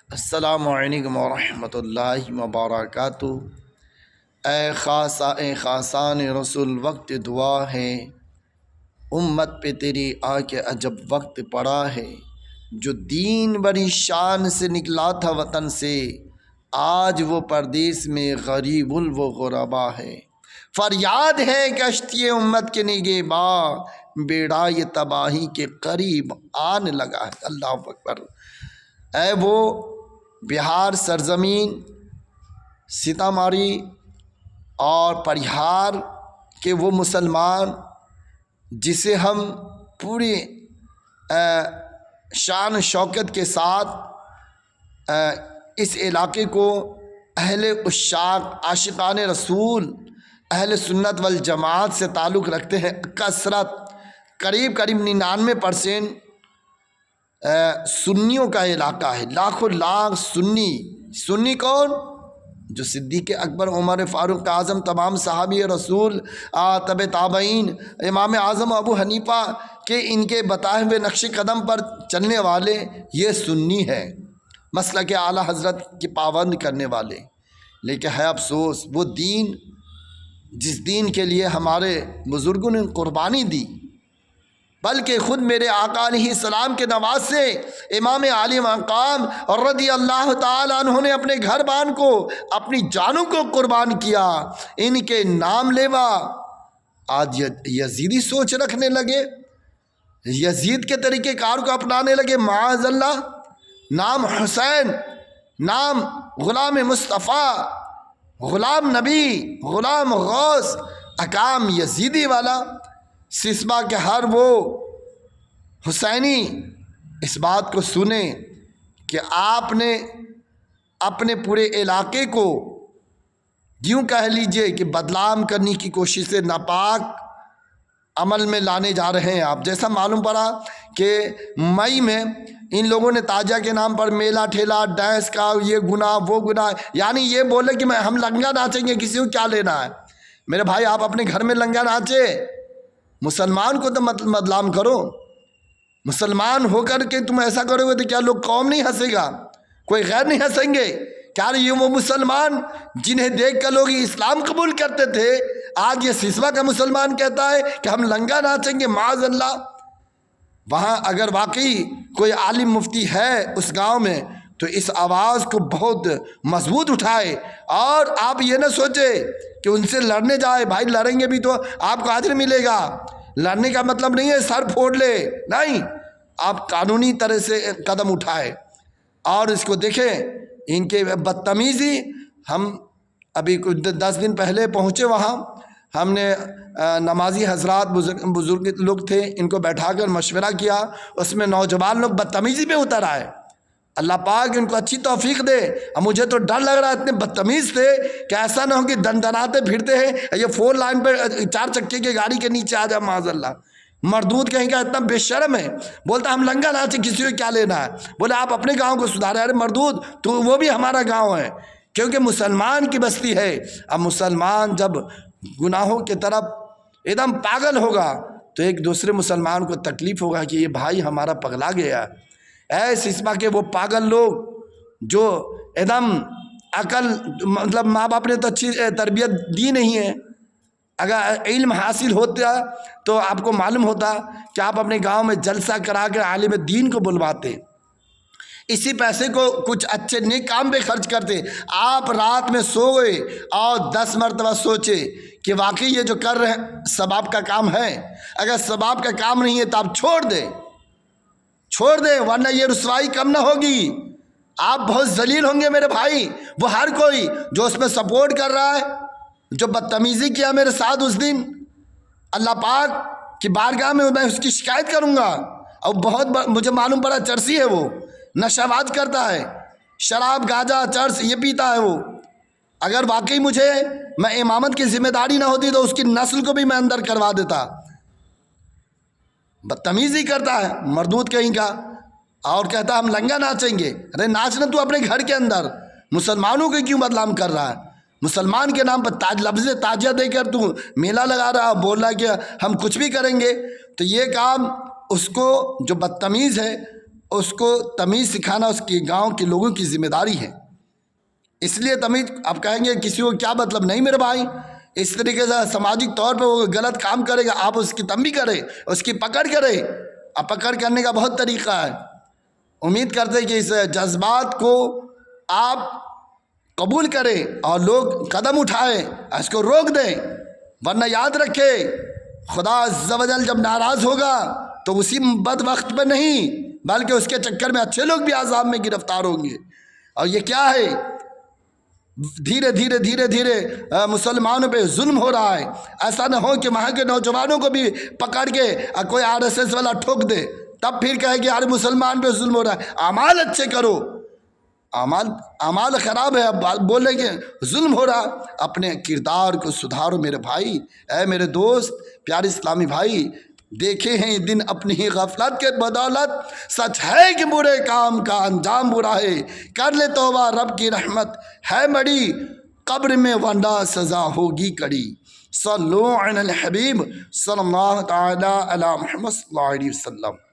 السلام علیکم ورحمۃ اللہ وبرکاتہ۔ اے خاصان رسول وقت دعا ہے، امت پہ تیری آ کے عجب وقت پڑا ہے۔ جو دین بڑی شان سے نکلا تھا وطن سے، آج وہ پردیس میں غریب الغربا ہے۔ فریاد ہے کشتی امت کے نگہباں، بیڑا یہ تباہی کے قریب آنے لگا ہے۔ اللہ اکبر۔ اے وہ بہار سرزمین، سیتامڑھی اور پریہار کے وہ مسلمان جسے ہم پوری شان شوکت کے ساتھ اس علاقے کو اہل عشاق عاشقان رسول اہل سنت والجماعت سے تعلق رکھتے ہیں۔ کثرت قریب 99% سنیوں کا علاقہ ہے۔ لاکھوں لاکھ سنی کون؟ جو صدیق اکبر، عمر فاروق اعظم، تمام صحابی رسول، تبع تابعین، امام اعظم ابو حنیفہ کے ان کے بتائے ہوئے نقش قدم پر چلنے والے یہ سنی ہے، مسلک اعلیٰ حضرت کی پابند کرنے والے۔ لیکن ہے افسوس، وہ دین جس دین کے لیے ہمارے بزرگوں نے قربانی دی، بلکہ خود میرے آقا علیہ السلام کے نواسے امام عالی مقام اور رضی اللہ تعالیٰ عنہ نے اپنے گھر بان کو، اپنی جانوں کو قربان کیا، ان کے نام لیوا آج یزیدی سوچ رکھنے لگے، یزید کے طریقہ کار کو اپنانے لگے۔ معاذ اللہ، نام حسین، نام غلام مصطفیٰ، غلام نبی، غلام غوث، اقام یزیدی والا۔ سسما کے ہر وہ حسینی اس بات کو سنیں کہ آپ نے اپنے پورے علاقے کو یوں کہہ لیجئے کہ بدنام کرنے کی کوشش سے ناپاک عمل میں لانے جا رہے ہیں آپ۔ جیسا معلوم پڑا کہ مئی میں ان لوگوں نے تاجہ کے نام پر میلہ ٹھیلا، ڈانس کا یہ گناہ وہ گناہ، یعنی یہ بولے کہ ہم لنگا ناچیں گے، کسی کو کیا لینا ہے؟ میرے بھائی، آپ اپنے گھر میں لنگا ناچے، مسلمان کو تو بدنام کرو۔ مسلمان ہو کر کے تم ایسا کرو گے تو کیا لوگ قوم نہیں ہنسے گا؟ کوئی غیر نہیں ہنسیں گے؟ کیا یہ وہ مسلمان جنہیں دیکھ کر لوگ اسلام قبول کرتے تھے، آج یہ سسوا کا مسلمان کہتا ہے کہ ہم لنگا ناچیں گے؟ معاذ اللہ۔ وہاں اگر واقعی کوئی عالم مفتی ہے اس گاؤں میں تو اس آواز کو بہت مضبوط اٹھائے، اور آپ یہ نہ سوچے کہ ان سے لڑنے جائے۔ بھائی لڑیں گے بھی تو آپ کو اجر ملے گا، لڑنے کا مطلب نہیں ہے سر پھوڑ لے، نہیں، آپ قانونی طرح سے قدم اٹھائے۔ اور اس کو دیکھیں، ان کے بدتمیزی، ہم ابھی کچھ 10 دن پہلے پہنچے وہاں، ہم نے نمازی حضرات بزرگ لوگ تھے، ان کو بیٹھا کر مشورہ کیا، اس میں نوجوان لوگ بدتمیزی پہ اتر آئے۔ اللہ پاک ان کو اچھی توفیق دے۔ اب مجھے تو ڈر لگ رہا ہے، اتنے بدتمیز تھے کہ ایسا نہ ہو کہ دندناتے پھرتے ہیں، یہ 4 لائن پہ 4 چکے کی گاڑی کے نیچے آ جائے، معاذ اللہ۔ مردود کہیں کا اتنا بے شرم ہے، بولتا ہم لنگا ناچے، کسی کو کیا لینا ہے؟ بولے آپ اپنے گاؤں کو سدھارے۔ ارے مردود، تو وہ بھی ہمارا گاؤں ہے، کیونکہ مسلمان کی بستی ہے۔ اب مسلمان جب گناہوں کی طرف ایک دم پاگل ہوگا تو ایک دوسرے مسلمان کو تکلیف ہوگا کہ یہ بھائی ہمارا پگلا گیا۔ اے سسما کے وہ پاگل لوگ جو ایک دم عقل، مطلب ماں باپ نے تو اچھی تربیت دی نہیں ہے۔ اگر علم حاصل ہوتا تو آپ کو معلوم ہوتا کہ آپ اپنے گاؤں میں جلسہ کرا کر عالم دین کو بلواتے، اسی پیسے کو کچھ اچھے نیک کام پہ خرچ کرتے۔ آپ رات میں سوئے اور 10 مرتبہ سوچے کہ واقعی یہ جو کر رہے ہیں ثواب کا کام ہے، اگر ثواب کا کام نہیں ہے تو آپ چھوڑ دیں، ورنہ یہ رسوائی کم نہ ہوگی، آپ بہت ذلیل ہوں گے میرے بھائی۔ وہ ہر کوئی جو اس میں سپورٹ کر رہا ہے، جو بدتمیزی کیا میرے ساتھ اس دن، اللہ پاک کی بارگاہ میں میں اس کی شکایت کروں گا۔ اور بہت مجھے معلوم پڑا چرسی ہے، وہ نشہ باز کرتا ہے، شراب گاجا چرس یہ پیتا ہے وہ۔ اگر واقعی مجھے میں امامت کی ذمہ داری نہ ہوتی تو اس کی نسل کو بھی میں اندر کروا دیتا۔ بدتمیزی کرتا ہے مردود کہیں کا، اور کہتا ہم لنگا ناچیں گے۔ ارے ناچنا تو اپنے گھر کے اندر، مسلمانوں کے کیوں بدنام کر رہا ہے؟ مسلمان کے نام پر لفظ تاجیہ دے کر تو میلہ لگا رہا، بول رہا کہ ہم کچھ بھی کریں گے۔ تو یہ کام اس کو جو بدتمیز ہے اس کو تمیز سکھانا اس کے گاؤں کے لوگوں کی ذمہ داری ہے۔ اس لیے تمیز، آپ کہیں گے کسی کو کیا مطلب، نہیں میرے بھائی، اس طریقے سے سماجی طور پہ وہ غلط کام کرے گا، آپ اس کی تنبیہ کریں، اس کی پکڑ کریں۔ اب پکڑ کرنے کا بہت طریقہ ہے۔ امید کرتے کہ اس جذبات کو آپ قبول کریں اور لوگ قدم اٹھائیں، اس کو روک دیں، ورنہ یاد رکھے خدا عز و جل جب ناراض ہوگا تو اسی بد وقت پہ نہیں بلکہ اس کے چکر میں اچھے لوگ بھی عذاب میں گرفتار ہوں گے۔ اور یہ کیا ہے؟ دھیرے دھیرے دھیرے دھیرے مسلمانوں پہ ظلم ہو رہا ہے۔ ایسا نہ ہو کہ وہاں کے نوجوانوں کو بھی پکڑ کے کوئی RSS والا ٹھوک دے، تب پھر کہے کہ یار مسلمان پہ ظلم ہو رہا ہے۔ اعمال اچھے کرو، اعمال خراب ہے، اب بولیں کہ ظلم ہو رہا، اپنے کردار کو سدھارو میرے بھائی۔ اے میرے دوست، پیارے اسلامی بھائی، دیکھے ہیں یہ دن اپنی ہی غفلت کے بدولت، سچ ہے کہ برے کام کا انجام برا ہے، کر لے توبہ رب کی رحمت ہے بڑی، قبر میں ورنہ سزا ہوگی کڑی۔ صلو علی الحبیب صلی اللہ تعالی علی محمد صلی اللہ علیہ وسلم۔